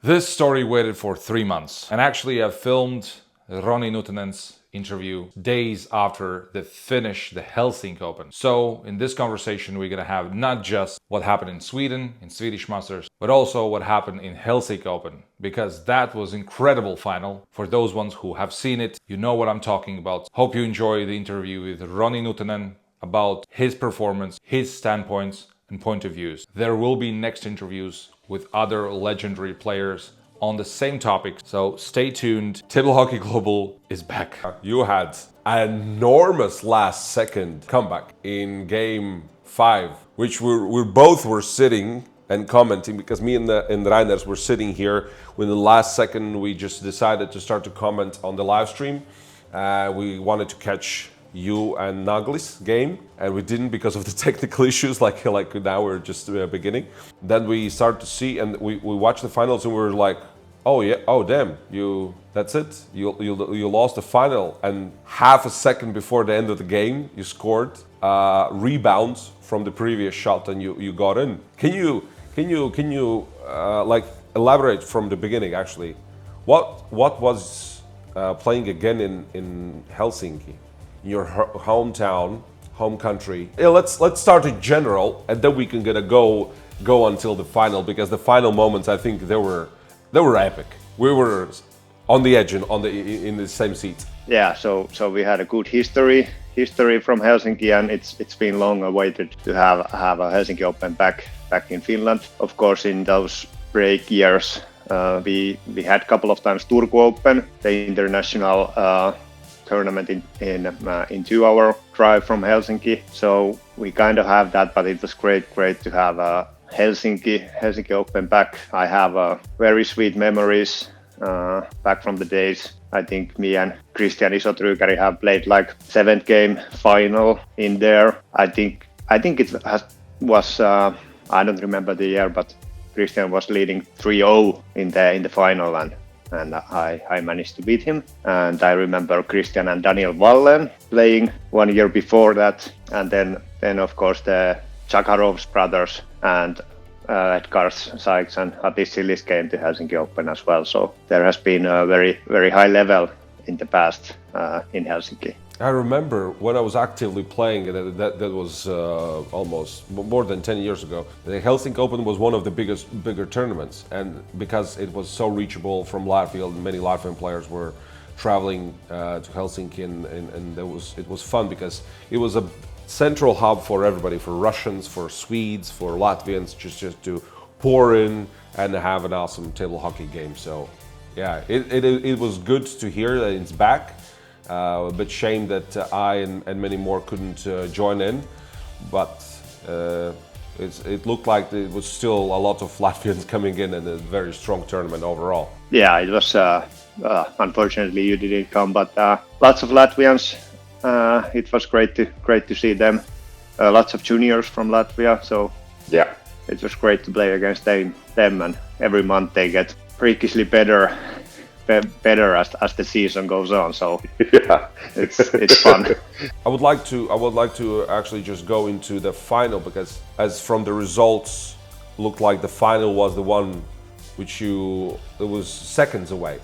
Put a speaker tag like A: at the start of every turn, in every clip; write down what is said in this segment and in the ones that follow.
A: This story waited for 3 months, and actually I filmed Roni Nuttunen's interview days after the Helsinki Open. So in this conversation we're gonna have not just what happened in Sweden, in Swedish Masters, but also what happened in Helsinki Open, because that was incredible final. For those ones who have seen it, you know what I'm talking about. Hope you enjoy the interview with Roni Nuttunen about his performance, his standpoints, and point of views. There will be next interviews with other legendary players on the same topic, so stay tuned. Table Hockey Global is back.
B: You had an enormous last second comeback in game 5, which we both were sitting and commenting, because me and Reiners were sitting here. When the last second we just decided to start to comment on the live stream. We wanted to catch you and Nagli's game, and we didn't because of the technical issues. Like now we're just beginning. Then we start to see, and we watched the finals, and we were like, oh yeah, oh damn, that's it. You lost the final, and half a second before the end of the game, you scored rebound from the previous shot, and you got in. Can you like elaborate from the beginning? Actually, what was playing again in Helsinki, in your hometown, home country? Yeah, let's start in general, and then we can go until the final, because the final moments, I think they were epic. We were on the edge and in the same seat.
C: Yeah, so we had a good history from Helsinki, and it's been long awaited to have a Helsinki Open back in Finland. Of course, in those break years, we had a couple of times Turku Open, the international tournament in 2 hour drive from Helsinki. So we kind of have that, but it was great to have Helsinki Open back. I have very sweet memories back from the days. I think me and Christian Isotrykäri have played like 7th game final in there. I think it was I don't remember the year, but Christian was leading 3-0 in the final, and I managed to beat him. And I remember Christian and Daniel Wallen playing 1 year before that, and then of course the Chakarov's brothers and Edgar Sykes and Atis Sillis came to Helsinki Open as well. So there has been a very high level in the past in Helsinki.
B: I remember when I was actively playing, that was almost more than 10 years ago. The Helsinki Open was one of the bigger tournaments, and because it was so reachable from Latvia, many Latvian players were traveling to Helsinki, and it was fun because it was a central hub for everybody, for Russians, for Swedes, for Latvians, just to pour in and have an awesome table hockey game. So yeah, it was good to hear that it's back. A bit shame that I and many more couldn't join in, but it looked like it was still a lot of Latvians coming in, and a very strong tournament overall.
C: Yeah, it was. Unfortunately, you didn't come, but lots of Latvians. It was great to see them. Lots of juniors from Latvia, so
B: yeah,
C: it was great to play against them. And every month they get freakishly better as the season goes on. So
B: yeah,
C: it's fun.
B: I would like to actually just go into the final, because as from the results, looked like the final was the one which it was seconds away.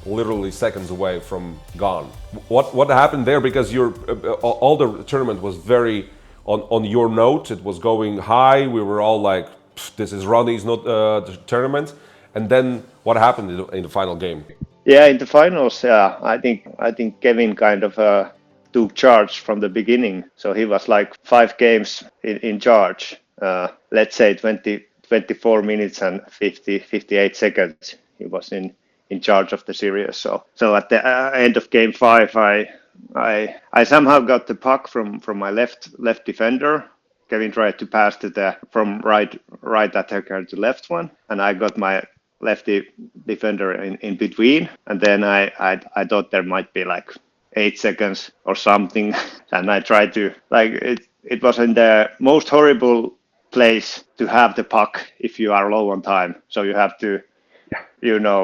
B: Literally seconds away from gone. What happened there? Because all the tournament was very on your note. It was going high. We were all like, "This is Roni's not the tournament." And then what happened in the final game?
C: Yeah, in the finals, I think Kevin kind of took charge from the beginning. So he was like 5 games in charge. Let's say 24 minutes and 58 seconds. He was in charge of the series. So at the end of game 5, I somehow got the puck from my left defender. Kevin tried to pass from right attacker to left one, and I got my lefty defender in between. And then I thought there might be like 8 seconds or something, and I tried to it was in the most horrible place to have the puck if you are low on time. So you have to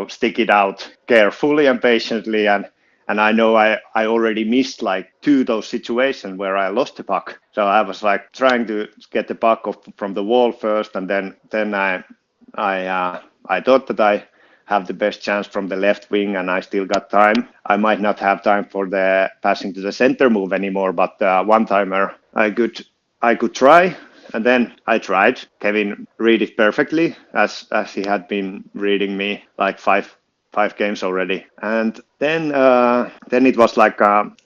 C: stick it out carefully and patiently, and I know I already missed like 2 of those situations where I lost the puck. So I was like trying to get the puck off from the wall first, and then I thought that have the best chance from the left wing and I still got time. I might not have time for the passing to the center move anymore, but one timer I could try. And then I tried. Kevin read it perfectly as he had been reading me like five games already. And then it was like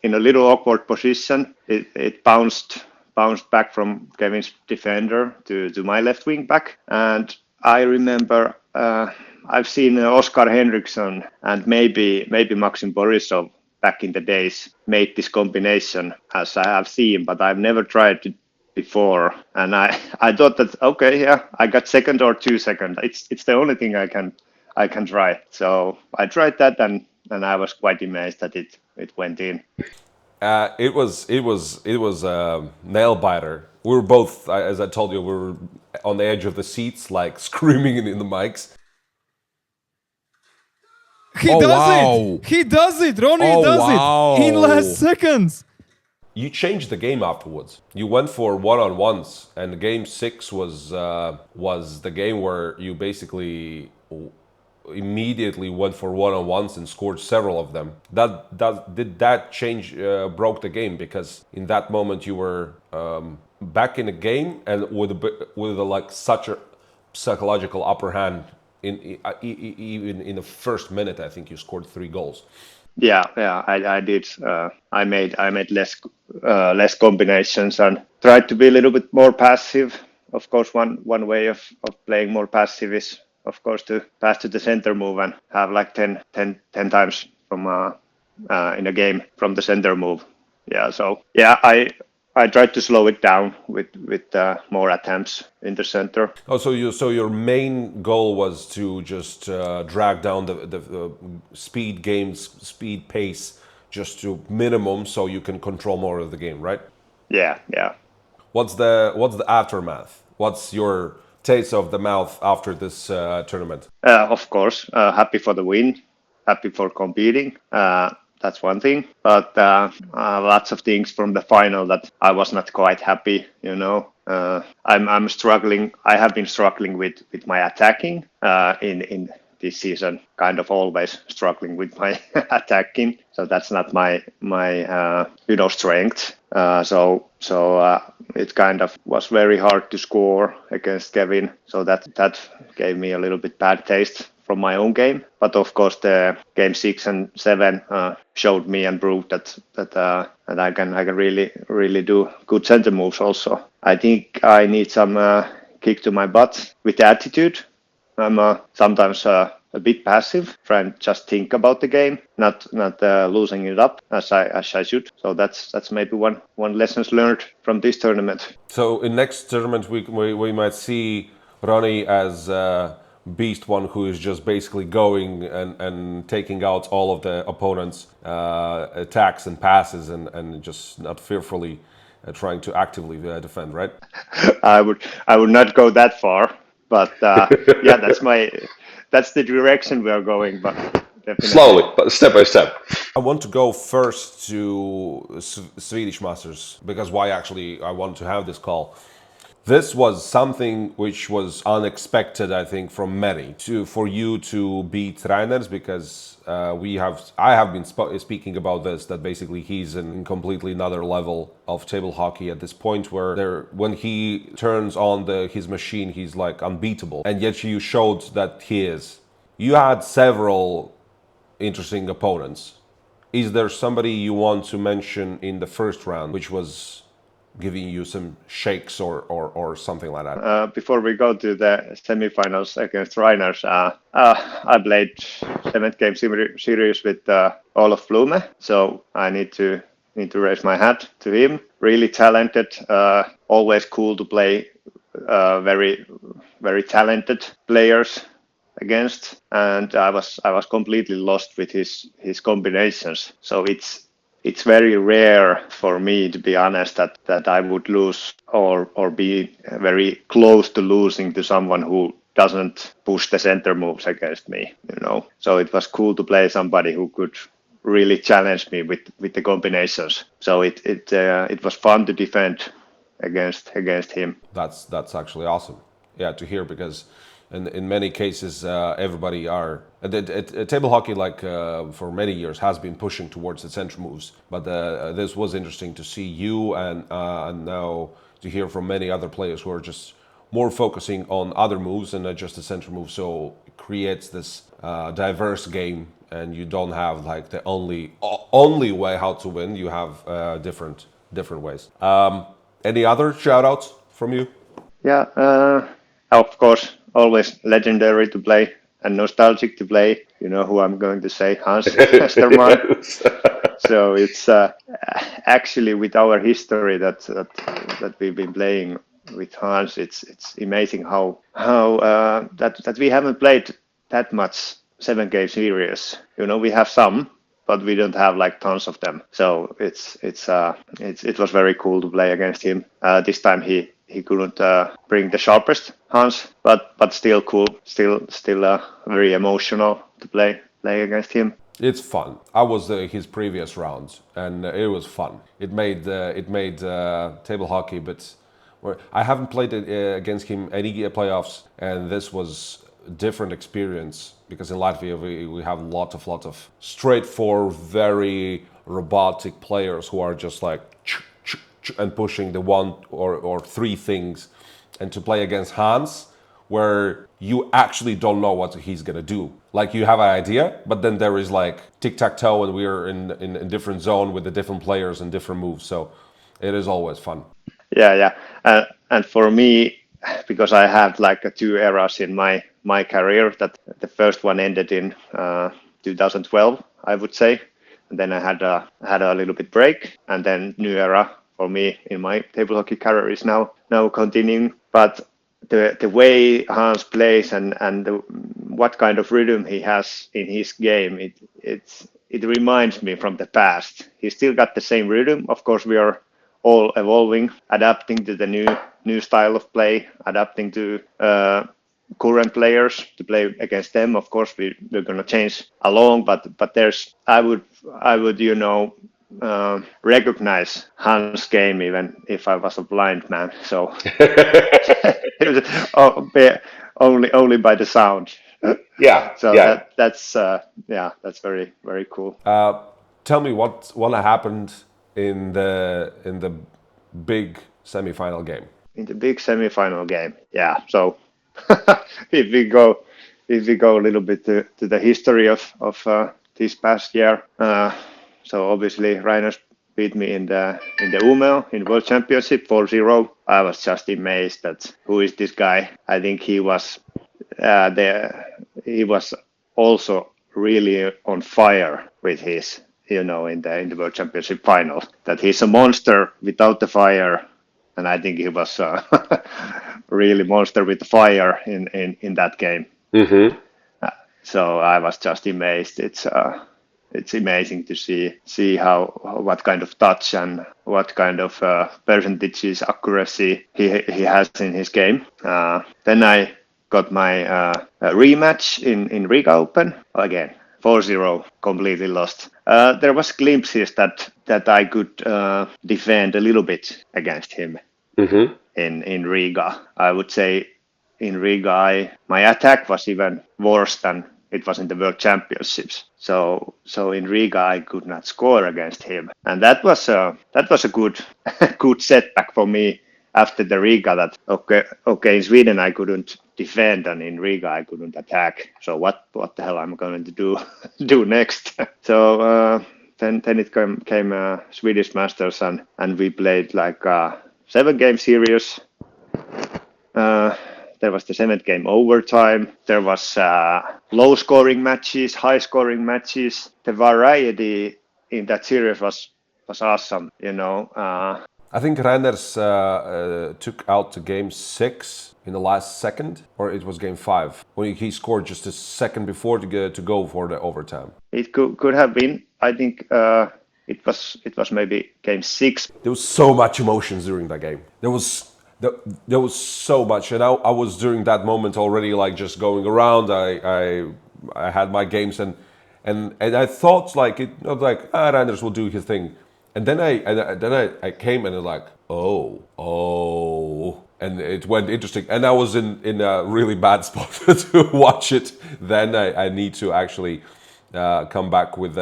C: in a little awkward position. It bounced back from Kevin's defender to my left wing back. And I remember I've seen Oskar Henriksson and maybe Maxim Borisov back in the days made this combination as I have seen, but I've never tried it before. And I thought that, okay, yeah, I got second or 2 seconds. It's the only thing I can try. So I tried that and I was quite amazed that it went in.
B: It was a nail biter. We were both, as I told you, we were on the edge of the seats, like screaming in the mics.
D: He does it! Roni does it in last seconds!
B: You changed the game afterwards. You went for one-on-ones, and game 6 was the game where you basically immediately went for one-on-ones and scored several of them. Did that change broke the game, because in that moment you were back in the game and with like such a psychological upper hand. Even in the first minute, I think you scored 3 goals.
C: Yeah, I did. I made less combinations and tried to be a little bit more passive. Of course, one way of playing more passive is, of course, to pass to the center move and have like 10 times from in a game from the center move. Yeah, so yeah, I tried to slow it down with more attempts in the center.
B: Oh, so your main goal was to just drag down the speed pace just to minimum, so you can control more of the game, right?
C: Yeah.
B: What's the aftermath? What's your taste of the mouth after this tournament?
C: Of course, happy for the win, happy for competing. That's one thing, but lots of things from the final that I was not quite happy. I'm struggling. I have been struggling with my attacking in this season. Kind of always struggling with my attacking. So that's not my strength. So it kind of was very hard to score against Kevin. So that gave me a little bit bad taste from my own game. But of course, the game 6 and 7 showed me and proved that I can really do good center moves also. I think I need some kick to my butt with the attitude. I'm sometimes a bit passive, trying to just think about the game, not losing it up as I should. So that's maybe one lessons learned from this tournament.
B: So in next tournament we might see Roni as beast one, who is just basically going and taking out all of the opponents' attacks and passes and just not fearfully trying to actively defend, right?
C: I would not go that far, but yeah, that's the direction we are going, but definitely.
E: Slowly, but step by step.
B: I want to go first to Swedish Masters, because why actually I want to have this call. This was something which was unexpected, I think, from many. For you to beat Reiners, because I have been speaking about this, that basically he's in completely another level of table hockey at this point, where when he turns on his machine, he's like unbeatable. And yet you showed that he is. You had several interesting opponents. Is there somebody you want to mention in the first round, which was giving you some shakes or something like that?
C: Before we go to the semifinals against Reiners, I played 7th game series with Olof Blume, so I need to raise my hat to him. Really talented, always cool to play very, very talented players against, and I was completely lost with his combinations. So it's very rare for me, to be honest, that I would lose or be very close to losing to someone who doesn't push the center moves against me, So it was cool to play somebody who could really challenge me with the combinations. So it was fun to defend against him.
B: That's actually awesome. Yeah, to hear, because and in many cases, everybody are table hockey, like for many years, has been pushing towards the center moves. But this was interesting to see you and now to hear from many other players who are just more focusing on other moves and not just the center move. So it creates this diverse game, and you don't have like the only way how to win. You have different ways. Any other shout outs from you?
C: Yeah, of course, always legendary to play and nostalgic to play. You know who I'm going to say, Hans Westermann. So it's actually with our history that we've been playing with Hans. It's amazing how that we haven't played that much 7-game series. You know, we have some, but we don't have like tons of them. So it was very cool to play against him. This time he couldn't bring the sharpest Hans, but still cool, still very emotional to play against him.
B: It's fun. I was his previous rounds, and it was fun. It made table hockey, but I haven't played against him any playoffs, and this was a different experience because in Latvia we have a lot of straightforward, very robotic players who are just like and pushing the one or three things, and to play against Hans, where you actually don't know what he's gonna do. Like you have an idea, but then there is like tic-tac-toe, and we are in a different zone with the different players and different moves. So it is always fun.
C: Yeah. And for me, because I had like 2 eras in my career, that the first one ended in 2012, I would say, and then I had a little bit break, and then new era for me in my table hockey career is now continuing. But the way Hans plays and what kind of rhythm he has in his game, it reminds me from the past. He still got the same rhythm. Of course, we are all evolving, adapting to the new style of play, adapting to current players to play against them. Of course, we're going to change along, but there's I would recognize Hans' game even if I was a blind man. So it was only by the sound.
B: Yeah.
C: So
B: yeah.
C: That's very very cool.
B: Tell me what happened in the big semifinal game.
C: In the big semifinal game, yeah. So if we go a little bit to the history of this past year, so obviously Reiners beat me in the Umeå in World Championship 4-0. I was just amazed that who is this guy. I think he was he was also really on fire with his, in the World Championship final. That he's a monster without the fire, and I think he was really monster with the fire in that game.
B: Mm-hmm.
C: So I was just amazed. It's amazing to see what kind of touch and what kind of percentages accuracy he has in his game. Then I got my rematch in Riga Open again. 4-0, completely lost. There was glimpses that I could defend a little bit against him in Riga. I would say in Riga, my attack was even worse than it was in the World Championships. So in Riga, I could not score against him, and that was a good good setback for me after the Riga. That okay, in Sweden I couldn't defend, and in Riga I couldn't attack. So what the hell I'm going to do next? So then it came Swedish Masters, and we played like a 7-game series. There was the 7th game overtime. There was low-scoring matches, high-scoring matches. The variety in that series was awesome.
B: I think Reiners took out to game 6 in the last second, or it was game 5 when he scored just a second before to go for the overtime.
C: It could have been. I think it was maybe game 6.
B: There was so much emotions during that game. There was so much, and I was during that moment already like just going around. I had my games, and I thought like Reiners will do his thing, And then I came and like, oh, and it went interesting. And I was in a really bad spot to watch it. Then I need to actually come back with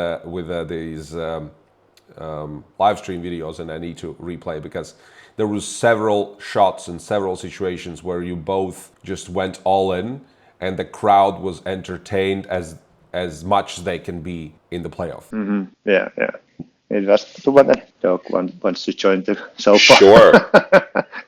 B: these live stream videos, and I need to replay because there was several shots and several situations where you both just went all in, and the crowd was entertained as much as they can be in the playoff.
C: Yeah. It was Tuvanen dog wants to join the sofa.
B: Sure.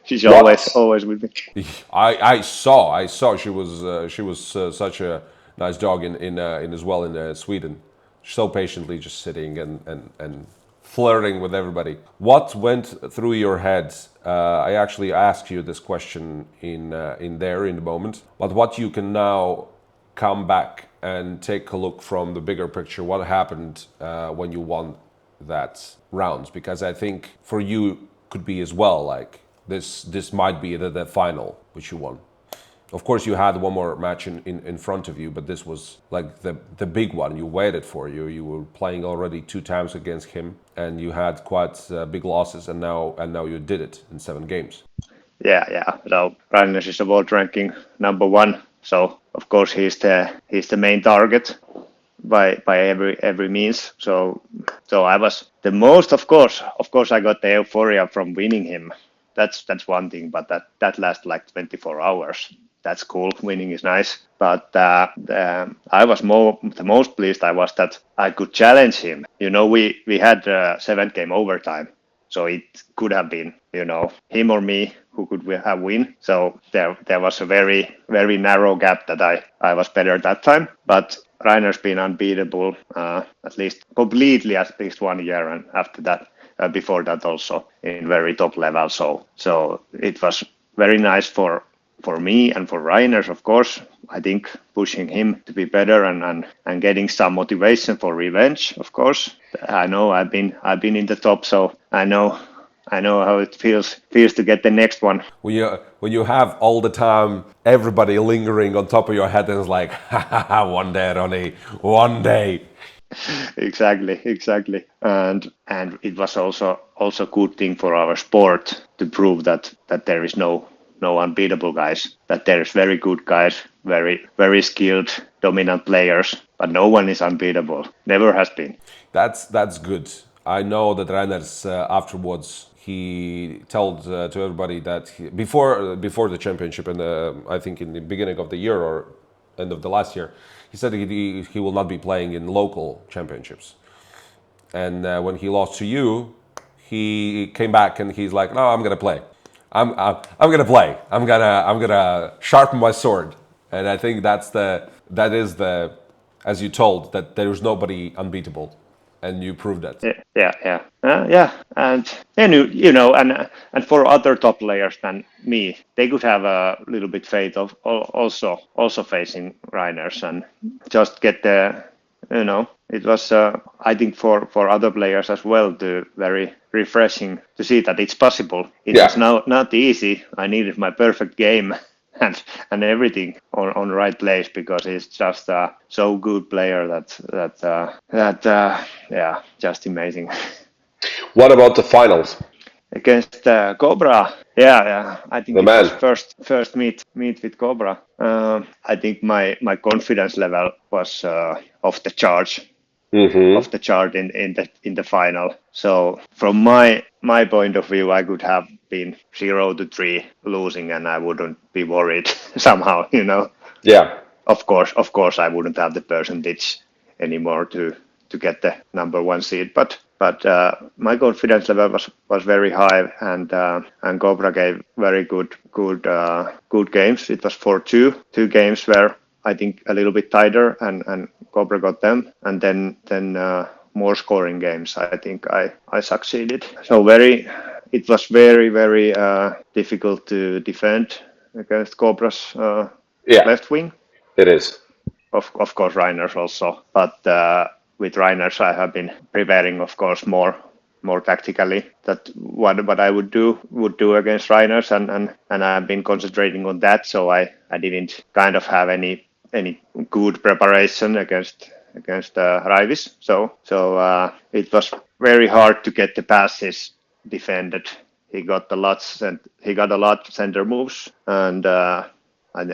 C: She's always with me.
B: I saw she was such a nice dog in as well in Sweden, so patiently just sitting and flirting with everybody. What went through your head? I actually asked you this question in the moment, but what you can now come back and take a look from the bigger picture. What happened when you won that rounds? Because I think for you could be as well like this might be the final which you won. Of course you had one more match in front of you, but this was like the big one you waited for. You were playing already 2 times against him and you had quite big losses, and now you did it in 7 games.
C: Yeah. So Reiners is the world ranking number 1. So of course he's the main target by every means. So I was the most, of course I got the euphoria from winning him. That's one thing, but that lasts like 24 hours. That's cool. Winning is nice, but I was the most pleased I was that I could challenge him. We had 7-game overtime, so it could have been him or me who could have win. So there was a very very narrow gap that I was better that time, but Rainer's been unbeatable at least 1 year, and after that, before that also in very top level. So it was very nice for me and for Reiners, of course. I think pushing him to be better and getting some motivation for revenge. Of course, I know I've been in the top, so I know how it feels to get the next one.
B: When you have all the time everybody lingering on top of your head, and it's like, one day, Roni, one day.
C: Exactly. And it was also good thing for our sport to prove that there is no unbeatable guys, that there's very good guys, very very skilled dominant players, but no one is unbeatable. Never has been.
B: That's good. I know that Reiners afterwards he told to everybody that before the championship, and I think in the beginning of the year or end of the last year, he said he will not be playing in local championships. And when he lost to you, he came back and he's like, no, I'm gonna play. I'm gonna play. I'm gonna sharpen my sword. And I think that is the, as you told, that there is nobody unbeatable, and you proved that.
C: Yeah. And and for other top players than me, they could have a little bit faith of also facing Reiners and just get the. It was I think for other players as well, very refreshing to see that it's possible. It was not easy. I needed my perfect game and everything on the right place, because he's just a so good player that just amazing.
B: What about the finals?
C: Against Cobra, yeah, I think
B: The
C: it
B: man.
C: was first meet with Cobra. I think my confidence level was off the chart, off the chart in the final. So from my point of view, I could have been 0-3 losing, and I wouldn't be worried somehow.
B: Yeah.
C: Of course, I wouldn't have the percentage anymore to get the number 1 seed, but my confidence level was very high, and Cobra gave very good games. It was 4-2. 2 games were, I think, a little bit tighter, and Cobra got them, and then more scoring games. I think I succeeded. So it was very very difficult to defend against Cobra's left wing.
B: It is.
C: Of course, Reiners also, but with Reiners I have been preparing, of course, more tactically, that what I would do against Reiners, and I've been concentrating on that. So I didn't kind of have any good preparation against Raivis. So it was very hard to get the passes defended. He got a lot center moves, and I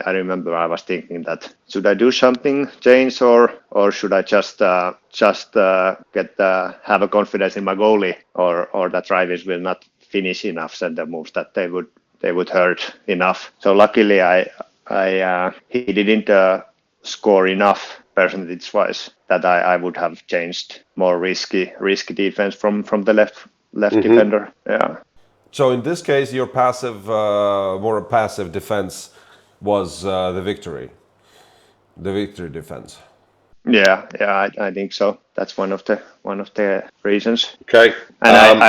C: remember I was thinking that should I do something, change, or should I just get have a confidence in my goalie, or that drivers will not finish enough center moves that they would hurt enough. So luckily, he didn't score enough percentage-wise that I would have changed more risky defense from the left defender. Yeah.
B: So in this case, your more passive defense was the victory defense.
C: Yeah, I think so. That's one of the reasons.
B: Okay.
C: And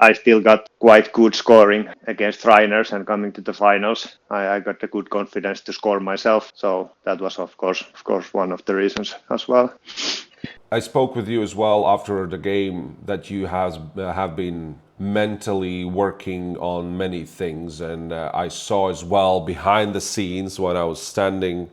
C: I still got quite good scoring against Reiners, and coming to the finals, I got the good confidence to score myself. So that was of course one of the reasons as well.
B: I spoke with you as well after the game that you have been mentally working on many things, and I saw as well behind the scenes when I was standing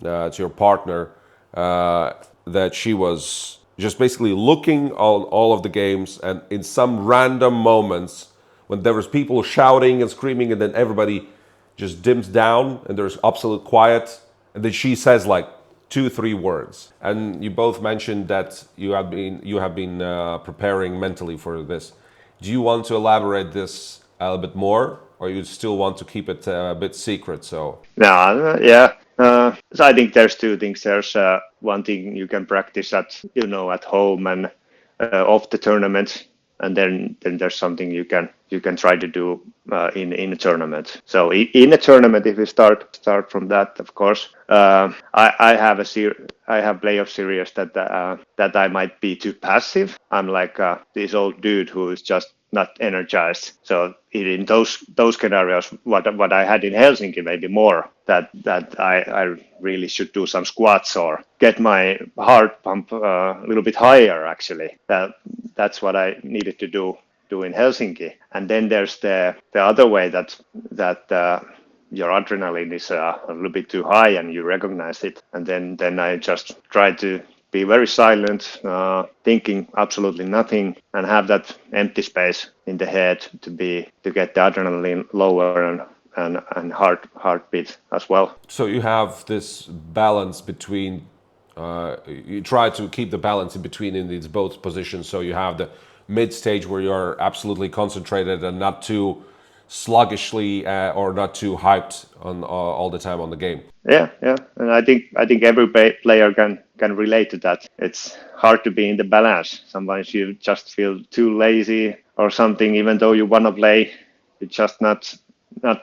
B: to your partner that she was just basically looking on all of the games, and in some random moments when there was people shouting and screaming, and then everybody just dims down and there's absolute quiet, and then she says like 2-3 words. And you both mentioned that you have been preparing mentally for this. Do you want to elaborate this a little bit more, or you still want to keep it a bit secret? So
C: Yeah. So I think there's two things. There's one thing you can practice at home and off the tournament, and then there's something you can try to do in a tournament. So in a tournament, if you start from that, of course, I have playoff series that I might be too passive. I'm like this old dude who is just not energized. So in those scenarios, what I had in Helsinki, maybe more that I really should do some squats or get my heart pump a little bit higher. Actually, that's what I needed to do in Helsinki. And then there's the other way that your adrenaline is a little bit too high and you recognize it, and then I just try to be very silent, thinking absolutely nothing, and have that empty space in the head to get the adrenaline lower and heartbeat as well.
B: So you have this balance between. You try to keep the balance in between in these both positions. So you have the mid stage where you're absolutely concentrated and not too sluggishly or not too hyped on all the time on the game.
C: Yeah, and I think every player can relate to that. It's hard to be in the balance. Sometimes you just feel too lazy or something, even though you want to play, you're just not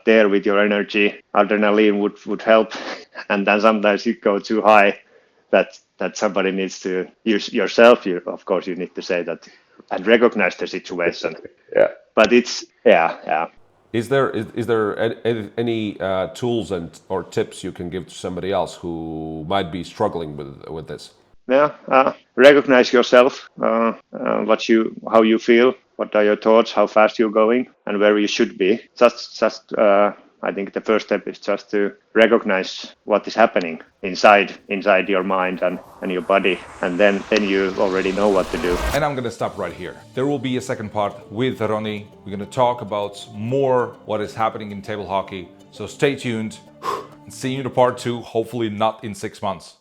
C: there with your energy. Adrenaline would help, and then sometimes you go too high that somebody needs to use yourself. Of course, you need to say that and recognize the situation.
B: Yeah.
C: But it's yeah.
B: Is there any tools or tips you can give to somebody else who might be struggling with this?
C: Yeah, recognize yourself, how you feel, what are your thoughts, how fast you're going, and where you should be. I think the first step is just to recognize what is happening inside your mind and your body, and then you already know what to do.
A: And I'm going to stop right here. There will be a second part with Roni. We're going to talk about more what is happening in table hockey. So stay tuned and see you in the part 2, hopefully not in 6 months.